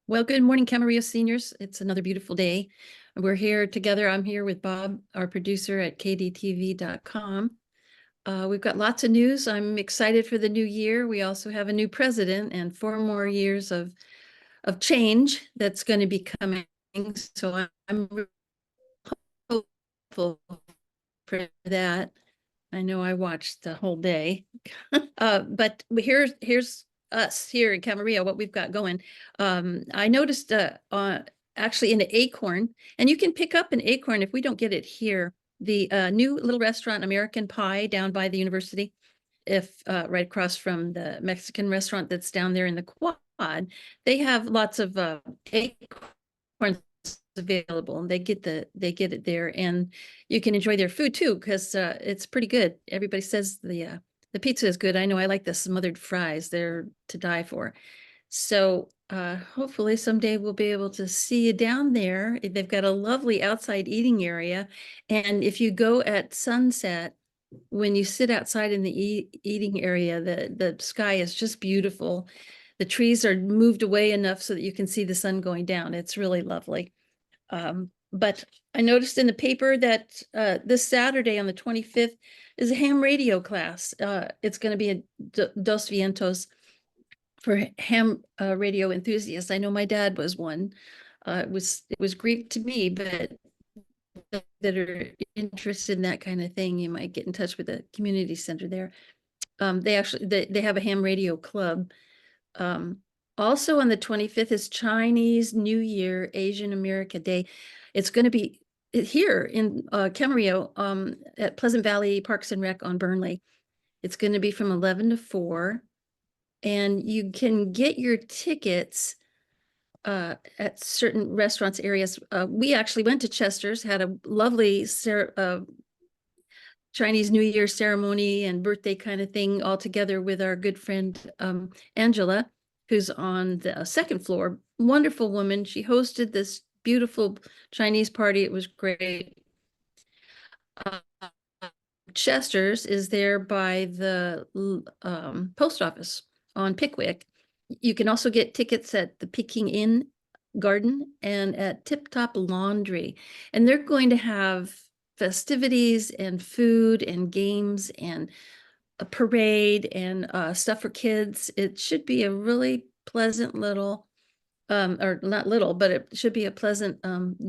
Well, good morning, Camarillo Seniors. It's another beautiful day. We're here together. I'm here with Bob, our producer at KDTV.com. We've got lots of news. I'm excited for the new year. We also have a new president and 4 more years of change that's going to be coming. So I'm hopeful for that. I know I watched the whole day. But here's us here in Camarillo, what we've got going. I noticed actually in the Acorn, and you can pick up an Acorn if we don't get it here, the new little restaurant, American Pie, down by the university, if right across from the Mexican restaurant that's down there in the quad. They have lots of Acorns available, and they get it there, and you can enjoy their food too, because it's pretty good. Everybody says the pizza is good. I know I like the smothered fries. They're to die for. So hopefully someday we'll be able to see you down there. They've got a lovely outside eating area. And if you go at sunset, when you sit outside in the eating area, the sky is just beautiful. The trees are moved away enough so that you can see the sun going down. It's really lovely. But I noticed in the paper that this Saturday on the 25th is a ham radio class. It's going to be a Dos Vientos for ham radio enthusiasts. I know my dad was one. It was Greek to me, but that are interested in that kind of thing, you might get in touch with the community center there. They have a ham radio club. Also on the 25th is Chinese New Year, Asian America Day. It's going to be here in Camarillo at Pleasant Valley Parks and Rec on Burnley. It's going to be from 11 to 4. And you can get your tickets at certain restaurants areas. We actually went to Chester's, had a lovely Chinese New Year ceremony and birthday kind of thing all together with our good friend Angela, who's on the second floor. Wonderful woman. She hosted this beautiful Chinese party. It was great. Chester's is there by the post office on Pickwick. You can also get tickets at the Peking Inn Garden and at Tip Top Laundry. And they're going to have festivities and food and games and a parade and stuff for kids. It should be a really pleasant little, or not little, but it should be a pleasant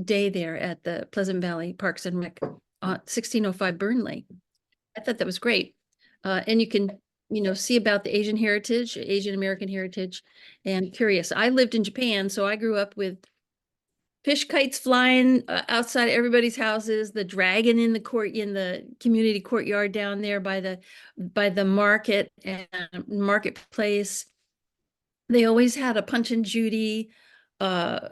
day there at the Pleasant Valley Parks and Rec, 1605 Burnley. I thought that was great. And you can, see about the Asian heritage, Asian American heritage, and curious. I lived in Japan, so I grew up with fish kites flying outside everybody's houses, the dragon in the community courtyard down there by the market and marketplace. They always had a Punch and Judy, a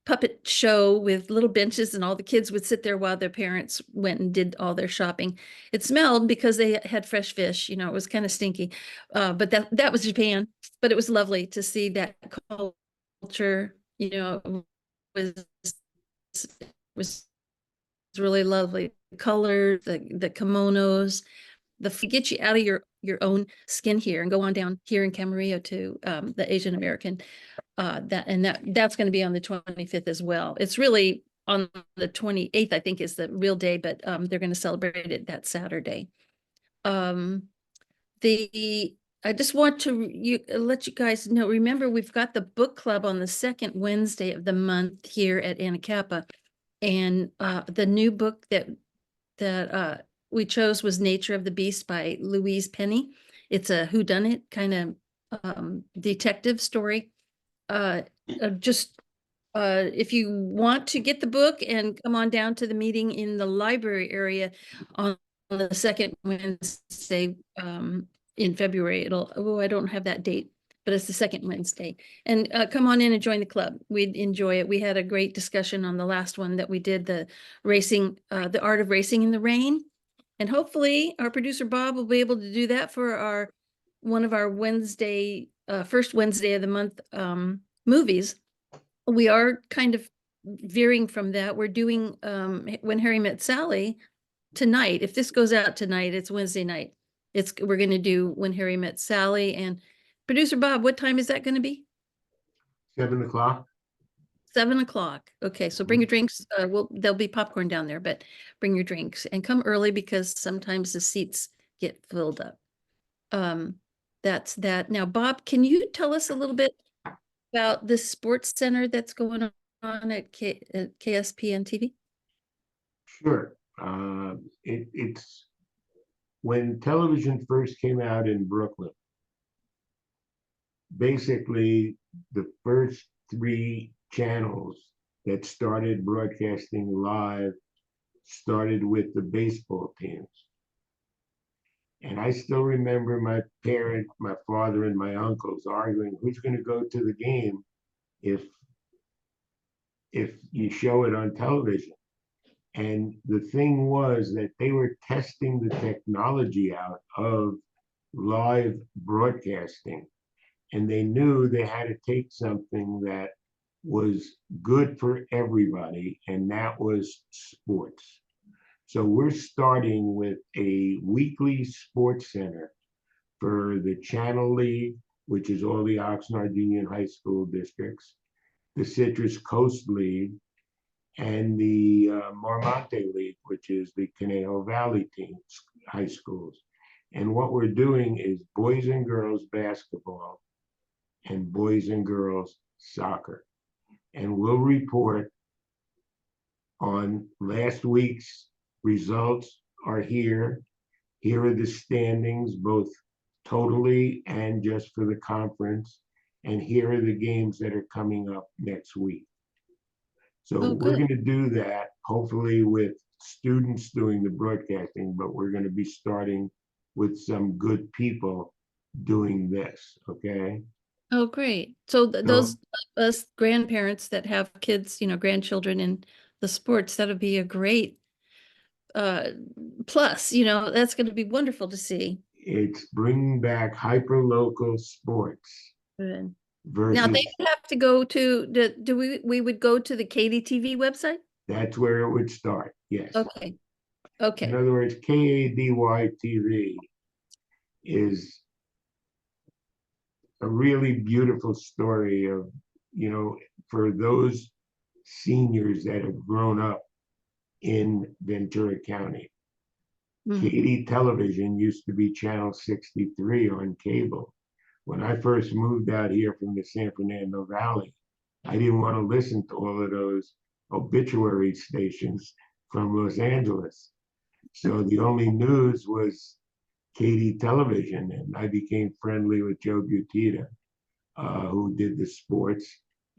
puppet show with little benches, and all the kids would sit there while their parents went and did all their shopping. It smelled because they had fresh fish. It was kind of stinky, but that was Japan. But it was lovely to see that culture. Was was really lovely. The color, the kimonos, get you out of your own skin here and go on down here in Camarillo to the Asian American. That's going to be on the 25th as well. It's really on the 28th, I think, is the real day, but they're going to celebrate it that Saturday. I just want to let you guys know, remember, we've got the book club on the second Wednesday of the month here at Anacapa. And the new book that we chose was Nature of the Beast by Louise Penny. It's a whodunit kind of detective story. If you want to get the book and come on down to the meeting in the library area on the second Wednesday in February, I don't have that date, but it's the second Wednesday. And come on in and join the club. We'd enjoy it. We had a great discussion on the last one that we did, the art of racing in the rain. And hopefully our producer Bob will be able to do that for one of our first Wednesday of the month movies. We are kind of veering from that. We're doing When Harry Met Sally tonight. If this goes out tonight, it's Wednesday night. We're going to do When Harry Met Sally. And producer Bob, what time is that going to be? 7 o'clock. 7 o'clock. Okay, so bring your drinks. There'll be popcorn down there, but bring your drinks and come early because sometimes the seats get filled up. That's that. Now, Bob, can you tell us a little bit about this sports center that's going on at KSPN TV? Sure. It's when television first came out in Brooklyn, basically the first three channels that started broadcasting live started with the baseball teams. And I still remember my parents, my father and my uncles arguing who's going to go to the game if you show it on television. And the thing was that they were testing the technology out of live broadcasting. And they knew they had to take something that was good for everybody, and that was sports. So we're starting with a weekly sports center for the Channel League, which is all the Oxnard Union High School districts, the Cirtus Coast League, and the Marmonte League, which is the Conejo Valley teams, high schools. And what we're doing is boys and girls basketball and boys and girls soccer. And we'll report on last week's results are here. Here are the standings, both totally and just for the conference. And here are the games that are coming up next week. So we're going to do that, hopefully with students doing the broadcasting, but we're going to be starting with some good people doing this, okay? Oh, great. So those us grandparents that have kids, grandchildren in the sports, that'll be a great plus, that's going to be wonderful to see. It's bringing back hyper-local sports. Good. Versus, now they have to go to we would go to the KDTV website? That's where it would start, yes. Okay. In other words, KADY TV is a really beautiful story of, for those seniors that have grown up in Ventura County. KD television used to be channel 63 on cable. When I first moved out here from the San Fernando Valley, I didn't want to listen to all of those obituary stations from Los Angeles. So the only news was KD television, and I became friendly with Joe Butita, who did the sports,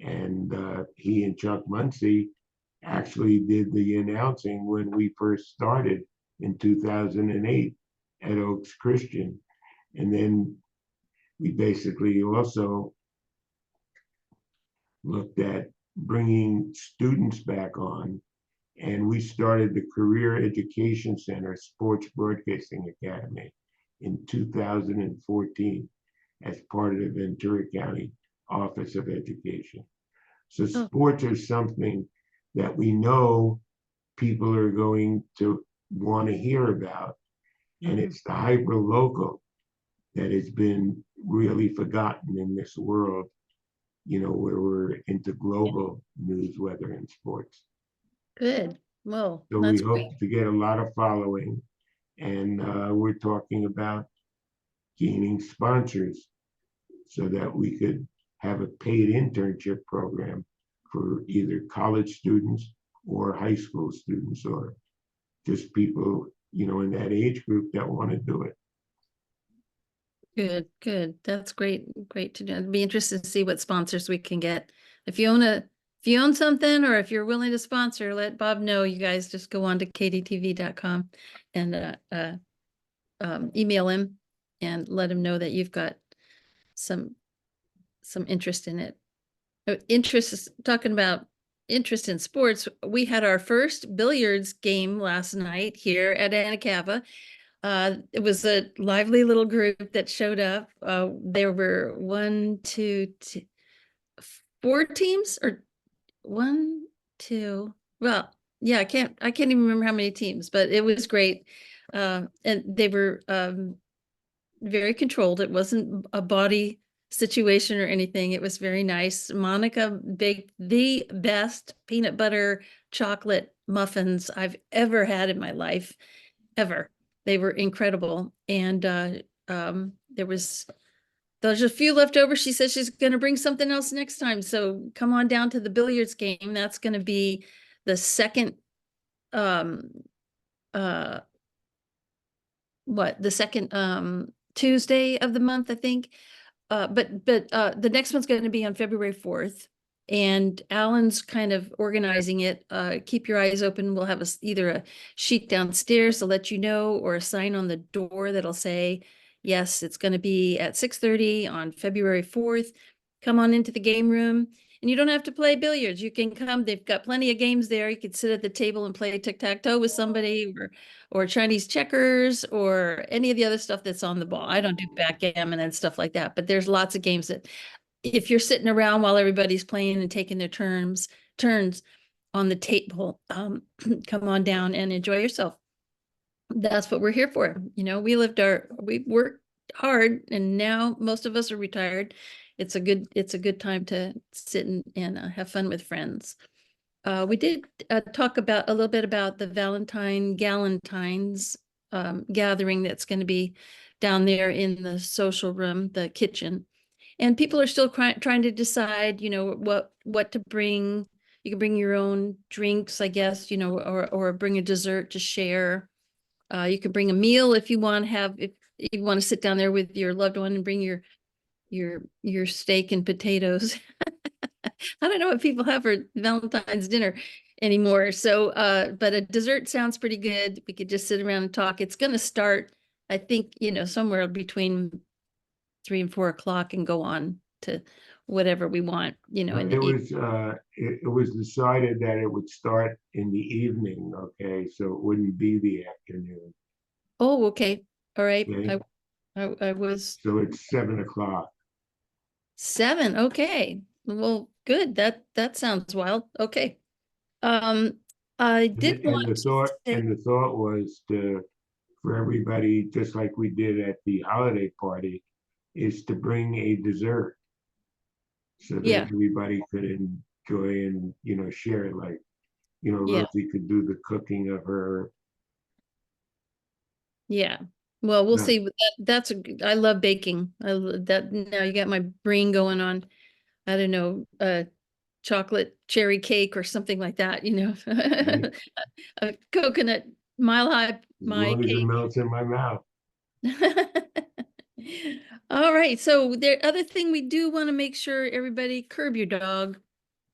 and he and Chuck Muncie actually did the announcing when we first started in 2008 at Oaks Christian. And then we basically also looked at bringing students back on, and we started the Career Education Center Sports Broadcasting Academy in 2014 as part of the Ventura County Office of Education. So sports are something that we know people are going to want to hear about, and it's the hyper local that has been really forgotten in this world, where we're into global news, weather, and sports. Good. Well, so we hope to get a lot of following, and we're talking about gaining sponsors so that we could have a paid internship program for either college students or high school students, or just people, in that age group that want to do it. Good. That's great. Great to know. I'd be interested to see what sponsors we can get. If you own something, or if you're willing to sponsor, let Bob know. You guys just go on to kdtv.com and email him and let him know that you've got some interest in it. Talking about interest in sports, we had our first billiards game last night here at Anacapa. It was a lively little group that showed up. There were 4 teams, or 1, 2. Well, yeah, I can't even remember how many teams, but it was great. And they were very controlled. It wasn't a body situation or anything. It was very nice. Monica baked the best peanut butter chocolate muffins I've ever had in my life, ever. They were incredible. And there's a few left over. She says she's going to bring something else next time. So come on down to the billiards game. That's going to be the second, um, uh, the second Tuesday of the month, I think. But the next one's going to be on February 4th, and Alan's kind of organizing it. Keep your eyes open. We'll have either a sheet downstairs to let you know, or a sign on the door that'll say, yes, it's going to be at 6:30 on February 4th. Come on into the game room. And you don't have to play billiards. You can come. They've got plenty of games there. You could sit at the table and play tic-tac-toe with somebody, or Chinese checkers, or any of the other stuff that's on the ball. I don't do backgammon and stuff like that, but there's lots of games that if you're sitting around while everybody's playing and taking their turns on the table, come on down and enjoy yourself. That's what we're here for. You know, we worked hard, and now most of us are retired. It's a good time to sit and have fun with friends. We did talk about a little bit about the Galentine's gathering that's going to be down there in the social room, the kitchen. And people are still trying to decide, you know, what to bring. You can bring your own drinks, I guess, you know, or bring a dessert to share. You can bring a meal if you want to if you want to sit down there with your loved one and bring your steak and potatoes. I don't know what people have for Valentine's dinner anymore. So, but a dessert sounds pretty good. We could just sit around and talk. It's going to start, I think, you know, somewhere between 3 and 4 o'clock and go on to whatever we want, you know, in the evening. It was decided that it would start in the evening, okay, so it wouldn't be the afternoon. Oh, okay. All right. Okay, I was so it's 7 o'clock. 7. Okay. Well, good. That sounds wild. Okay. I did And want to say, the thought was for everybody, just like we did at the holiday party, is to bring a dessert so that yeah, everybody could enjoy and, you know, share it. Like, you know, yeah, Rosie could do the cooking of her. yeah. Well, we'll No, see. I love baking. That now you got my brain going on. I don't know, chocolate cherry cake or something like that, you know. right? A coconut mile high As my long as it cake. melts in my mouth. All right. So the other thing we do want to make sure everybody curb your dog.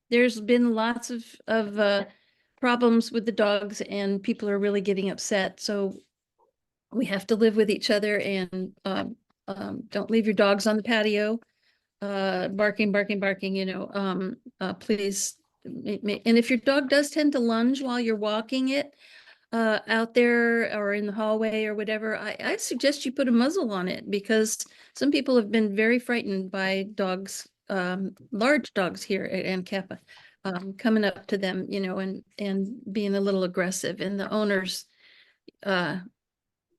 There's been lots of problems with the dogs, and people are really getting upset. So we have to live with each other, and don't leave your dogs on the patio, barking, barking, barking, you know, please. And if your dog does tend to lunge while you're walking it, out there or in the hallway or whatever, I suggest you put a muzzle on it, because some people have been very frightened by dogs, large dogs here at Ancappa, coming up to them, you know, and being a little aggressive, and the owners uh,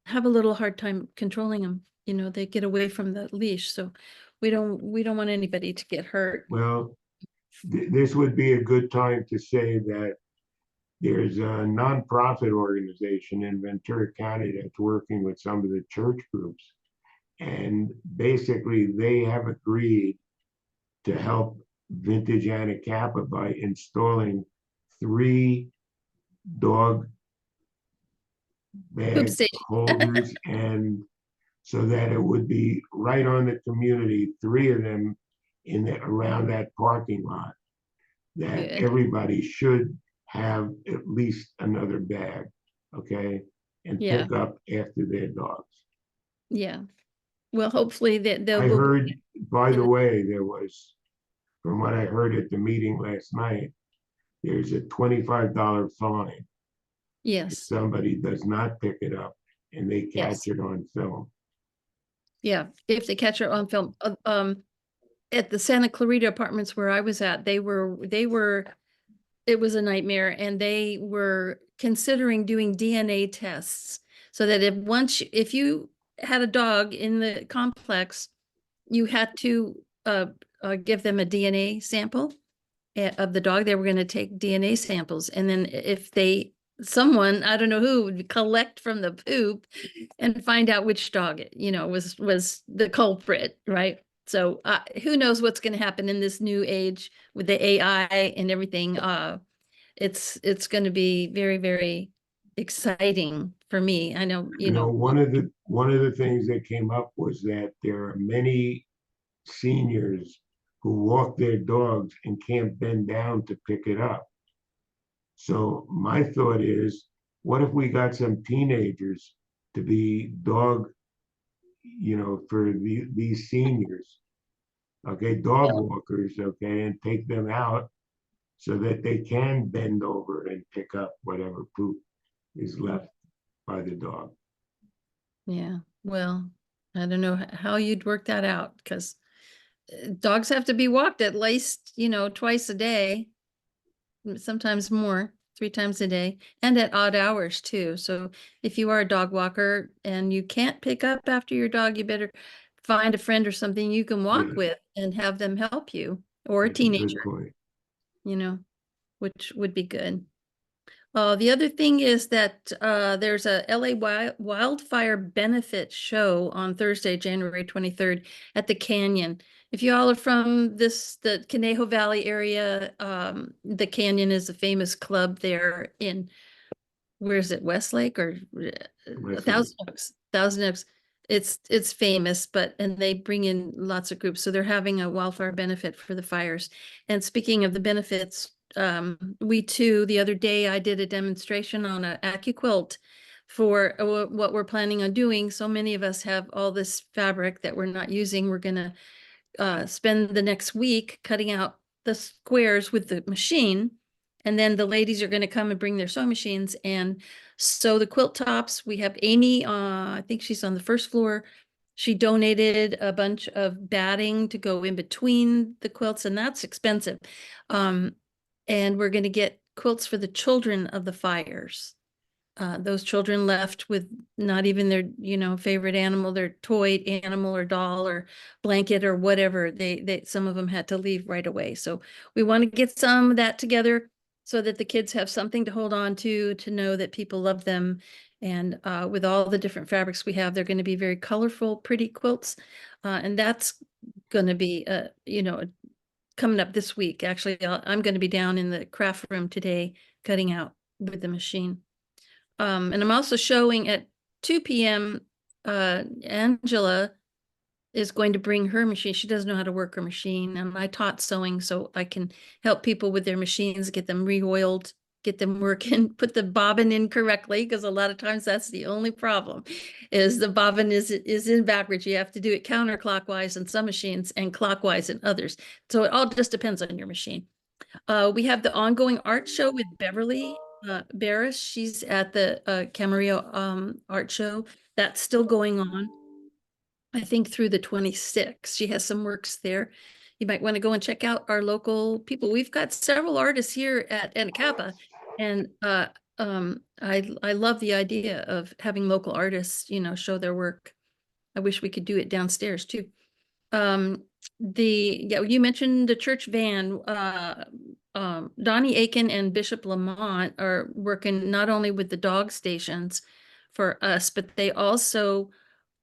have a little hard time controlling them. You know, they get away from the leash, so we don't want anybody to get hurt. Well, this would be a good time to say that there's a nonprofit organization in Ventura County that's working with some of the church groups. And basically, they have agreed to help Vintage Anacapa by installing 3 dog Poop bag station. holders, and so that it would be right on the community, 3 of them around that parking lot, that Good. everybody should have at least another bag, okay, and Yeah, pick up after their dogs. yeah. Well, hopefully that I will be heard, by the in way, from what I heard at the meeting last night, there's a $25 fine if yes, somebody does not pick it up and they catch yes. it on film. Yeah, if they catch her on film. At the Santa Clarita Apartments where I was at, it was a nightmare, and they were considering doing DNA tests, so that if you had a dog in the complex, you had to give them a DNA sample of the dog. They were going to take DNA samples, and then if someone, I don't know who, would collect from the poop and find out which dog, was the culprit, right? So who knows what's going to happen in this new age with the AI and everything. It's going to be very, very exciting for me. I know, One of the things that came up was that there are many seniors who walk their dogs and can't bend down to pick it up. So my thought is, what if we got some teenagers to be dog, for these seniors, okay, dog walkers, okay, and take them out so that they can bend over and pick up whatever poop is left by the dog. Yeah, well, I don't know how you'd work that out, because dogs have to be walked at least, twice a day, sometimes more, 3 times a day, and at odd hours too. So if you are a dog walker and you can't pick up after your dog, you better find a friend or something you can walk Yeah, with and have them help you, or a that's a good teenager, point. Which would be good. The other thing is that there's a LA wildfire benefit show on Thursday, January 23rd at the Canyon. If you all are from the Conejo Valley area, the Canyon is a famous club there in, where is it, Westlake or Thousand Oaks? Thousand Oaks. It's famous, and they bring in lots of groups. So they're having a wildfire benefit for the fires. And speaking of the benefits, we too, the other day, I did a demonstration on an AccuQuilt for what we're planning on doing. So many of us have all this fabric that we're not using. We're gonna spend the next week cutting out the squares with the machine. And then the ladies are going to come and bring their sewing machines and sew the quilt tops. We have Amy, I think she's on the first floor. She donated a bunch of batting to go in between the quilts, and that's expensive. And we're going to get quilts for the children of the fires. Those children left with not even their, favorite animal, their toy animal or doll or blanket or whatever. Some of them had to leave right away. So we want to get some of that together so that the kids have something to hold on to know that people love them. And with all the different fabrics we have, they're going to be very colorful, pretty quilts. And that's going to be, coming up this week. Actually, I'm going to be down in the craft room today, cutting out with the machine. And I'm also showing at 2 p.m. Angela is going to bring her machine. She doesn't know how to work her machine. And I taught sewing so I can help people with their machines, get them re-oiled, get them working, put the bobbin in correctly, because a lot of times that's the only problem, is the bobbin is in backwards. You have to do it counterclockwise in some machines and clockwise in others. So it all just depends on your machine. We have the ongoing art show with Beverly Barris. She's at the Camarillo art show. That's still going on, I think, through the 26th. She has some works there. You might want to go and check out our local people. We've got several artists here at Anacapa, and I love the idea of having local artists, show their work. I wish we could do it downstairs too. You mentioned the church van. Donnie Aiken and Bishop Lamont are working not only with the dog stations for us, but they also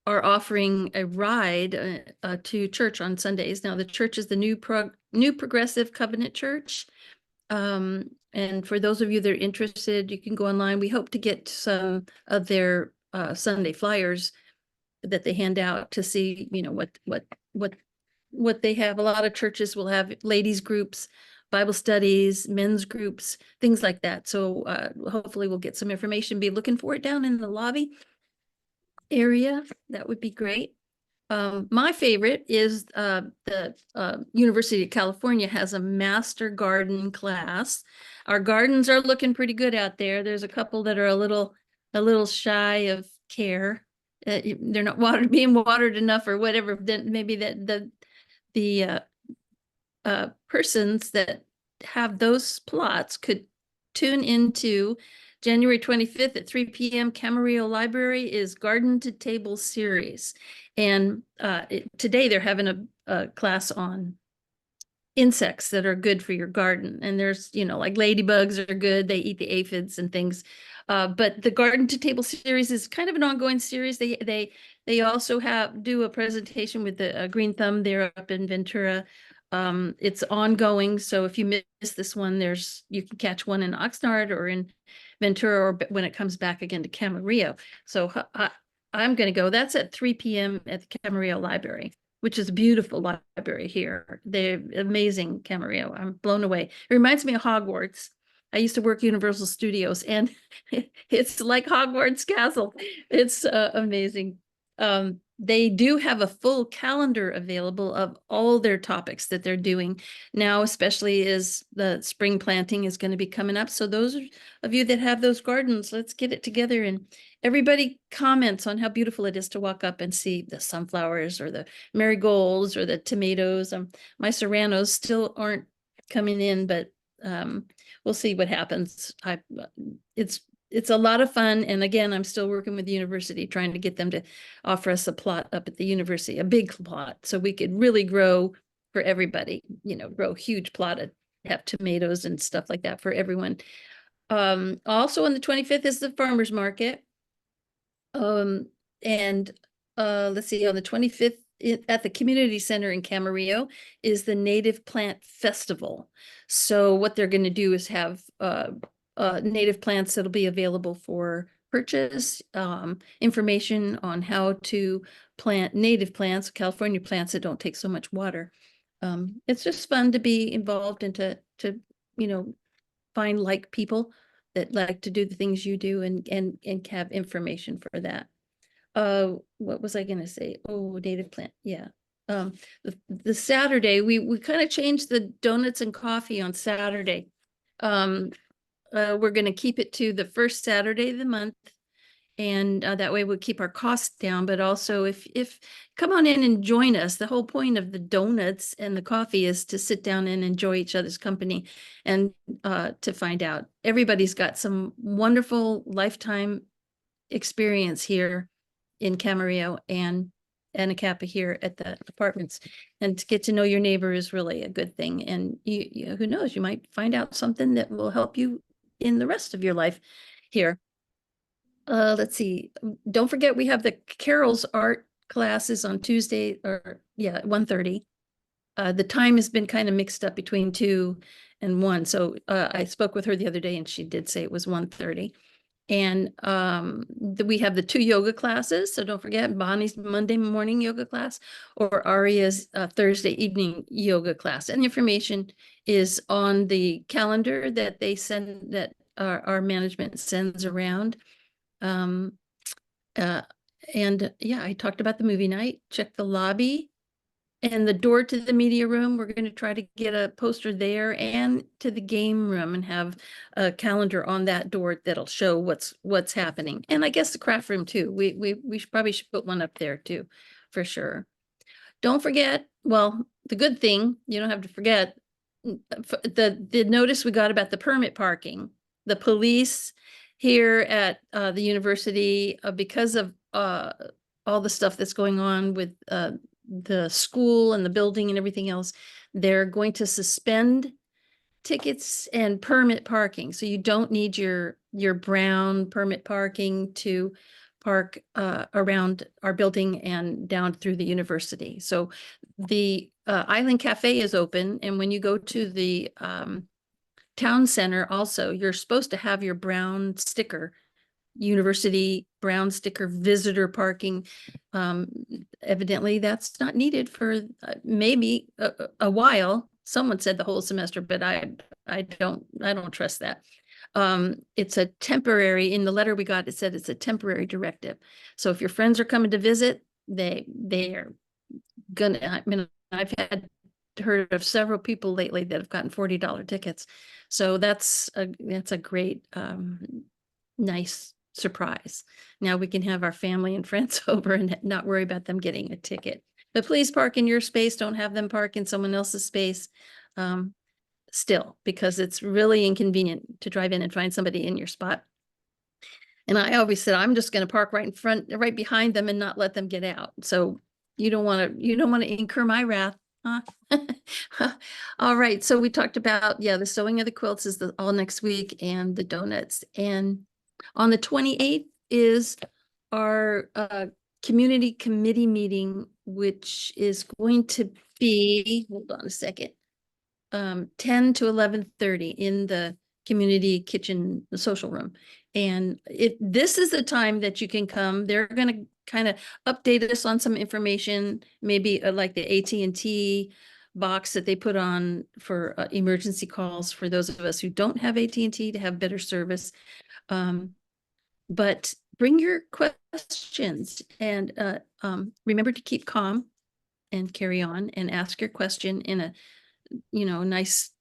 are offering a ride to church on Sundays. Now, the church is the New Progressive Covenant Church. And for those of you that are interested, you can go online. We hope to get some of their Sunday flyers that they hand out to see, what they have. A lot of churches will have ladies groups, Bible studies, men's groups, things like that. So hopefully we'll get some information. Be looking for it down in the lobby area. That would be great. My favorite is the University of California has a master garden class. Our gardens are looking pretty good out there. There's a couple that are a little shy of care. They're not being watered enough or whatever. Then maybe the persons that have those plots could tune into January 25th at 3 p.m. Camarillo Library is Garden to Table series. And today they're having a class on insects that are good for your garden. And there's, like ladybugs are good. They eat the aphids and things. But the Garden to Table series is kind of an ongoing series. They also do a presentation with the Green Thumb there up in Ventura. It's ongoing. So if you miss this one, you can catch one in Oxnard or in Ventura, or when it comes back again to Camarillo. So I'm going to go. That's at 3 p.m. at the Camarillo Library, which is a beautiful library here. They're amazing, Camarillo. I'm blown away. It reminds me of Hogwarts. I used to work Universal Studios, and it's like Hogwarts Castle. It's amazing. They do have a full calendar available of all their topics that they're doing now, especially as the spring planting is going to be coming up. So those of you that have those gardens, let's get it together. And everybody comments on how beautiful it is to walk up and see the sunflowers or the marigolds or the tomatoes. My serranos still aren't coming in, but we'll see what happens. It's a lot of fun. And again, I'm still working with the university, trying to get them to offer us a plot up at the university, a big plot, so we could really grow for everybody, grow a huge plot, have tomatoes and stuff like that for everyone. Also on the 25th is the farmer's market. And let's see, on the 25th at the community center in Camarillo is the Native Plant Festival. So what they're going to do is have native plants that'll be available for purchase, information on how to plant native plants, California plants that don't take so much water. It's just fun to be involved and to find like people that like to do the things you do and have information for that. What was I going to say? Oh, native plant. Yeah. The Saturday, we kind of changed the donuts and coffee on Saturday. We're going to keep it to the first Saturday of the month. And that way we'll keep our costs down. But also if come on in and join us. The whole point of the donuts and the coffee is to sit down and enjoy each other's company and to find out. Everybody's got some wonderful lifetime experience here in Camarillo and Anacapa here at the apartments. And to get to know your neighbor is really a good thing. And you who knows, you might find out something that will help you in the rest of your life here. Let's see. Don't forget, we have the Carol's art classes on Tuesday, or 1:30. The time has been kind of mixed up between 2 and 1. So I spoke with her the other day and she did say it was 1:30. And we have the 2 yoga classes. So don't forget Bonnie's Monday morning yoga class or Aria's Thursday evening yoga class. And information is on the calendar that they send, that our management sends around. And I talked about the movie night. Check the lobby and the door to the media room. We're going to try to get a poster there and to the game room and have a calendar on that door that'll show what's happening. And I guess the craft room too. We probably should put one up there too, for sure. Don't forget, well, the good thing, you don't have to forget the notice we got about the permit parking. The police here at the university, because of all the stuff that's going on with the school and the building and everything else, they're going to suspend tickets and permit parking. So you don't need your brown permit parking to park around our building and down through the university. So the Island Cafe is open. And when you go to the town center also, you're supposed to have your brown sticker, university brown sticker, visitor parking. Evidently that's not needed for maybe a while. Someone said the whole semester, but I don't trust that. It's a temporary, in the letter we got, it said it's a temporary directive. So if your friends are coming to visit, they are gonna, I mean, I've heard of several people lately that have gotten $40 tickets. So that's a great, nice surprise. Now we can have our family and friends over and not worry about them getting a ticket. But please park in your space. Don't have them park in someone else's space still, because it's really inconvenient to drive in and find somebody in your spot. And I always said, I'm just going to park right in front, right behind them and not let them get out. So You don't want to incur my wrath, huh? All right, so we talked about, yeah, the sewing of the quilts is all next week, and the donuts. And on the 28th is our community committee meeting, which is going to be, hold on a second, 10 to 11:30 in the community kitchen, the social room. And this is the time that you can come. They're going to kind of update us on some information, maybe like the AT&T box that they put on for emergency calls for those of us who don't have AT&T to have better service. But bring your questions, and remember to keep calm and carry on and ask your question in a nice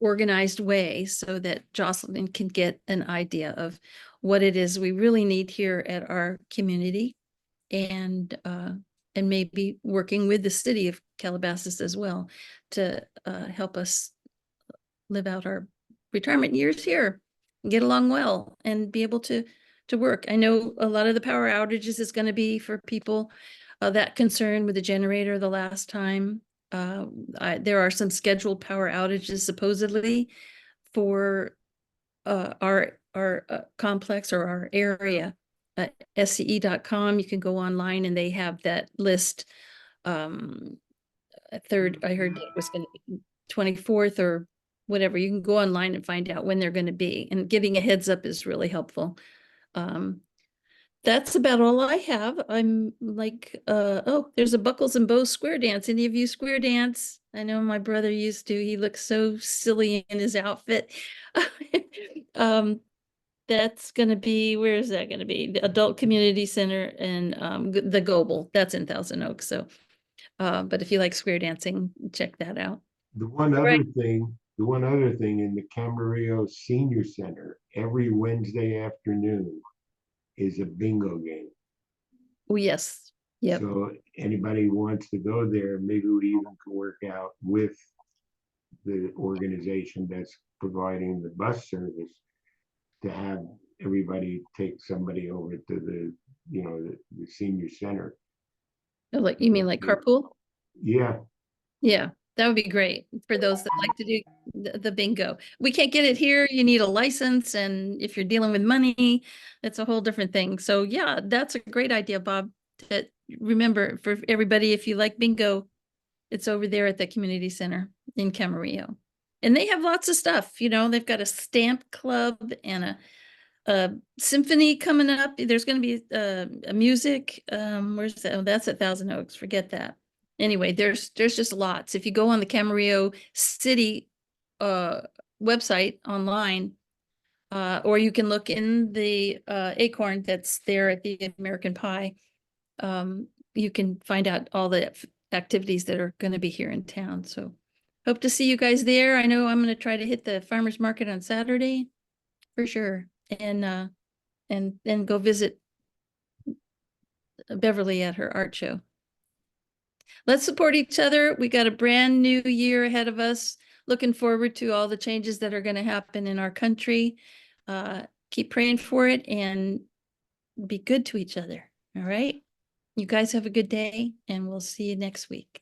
organized way, so that Jocelyn can get an idea of what it is we really need here at our community, and maybe working with the city of Calabasas as well to help us live out our retirement years here and get along well and be able to work. I know a lot of the power outages is going to be for people that concerned with the generator the last time. There are some scheduled power outages supposedly for our complex or our area. SCE.com, you can go online and they have that list. Third, I heard it was going to be 24th or whatever. You can go online and find out when they're going to be, and giving a heads up is really helpful. That's about all I have. I'm like, oh, there's a Buckles and Bows square dance. Any of you square dance? I know my brother used to. He looks so silly in his outfit. That's going to be, where is that going to be? The Adult Community Center and the Goebel. That's in Thousand Oaks. So, but if you like square dancing, check that out. The one Right. other thing in the Camarillo Senior Center, every Wednesday afternoon is a bingo game. Oh, yes. Yep. So anybody who wants to go there, maybe we even can work out with the organization that's providing the bus service to have everybody take somebody over to the senior center. Oh, like, you mean like carpool? Yeah. Yeah, that would be great for those that like to do the bingo. We can't get it here. You need a license, and if you're dealing with money, it's a whole different thing. So yeah, that's a great idea, Bob. Remember, for everybody, if you like bingo, it's over there at the community center in Camarillo. And they have lots of stuff. They've got a stamp club and a symphony coming up. There's going to be a music. Where's that? Oh, that's at Thousand Oaks. Forget that. Anyway, there's just lots. If you go on the Camarillo City website online, or you can look in the Acorn that's there at the American Pie, you can find out all the activities that are going to be here in town. So hope to see you guys there. I know I'm going to try to hit the farmers market on Saturday for sure. And then go visit Beverly at her art show. Let's support each other. We got a brand new year ahead of us. Looking forward to all the changes that are going to happen in our country. Keep praying for it and be good to each other. All right. You guys have a good day, and we'll see you next week.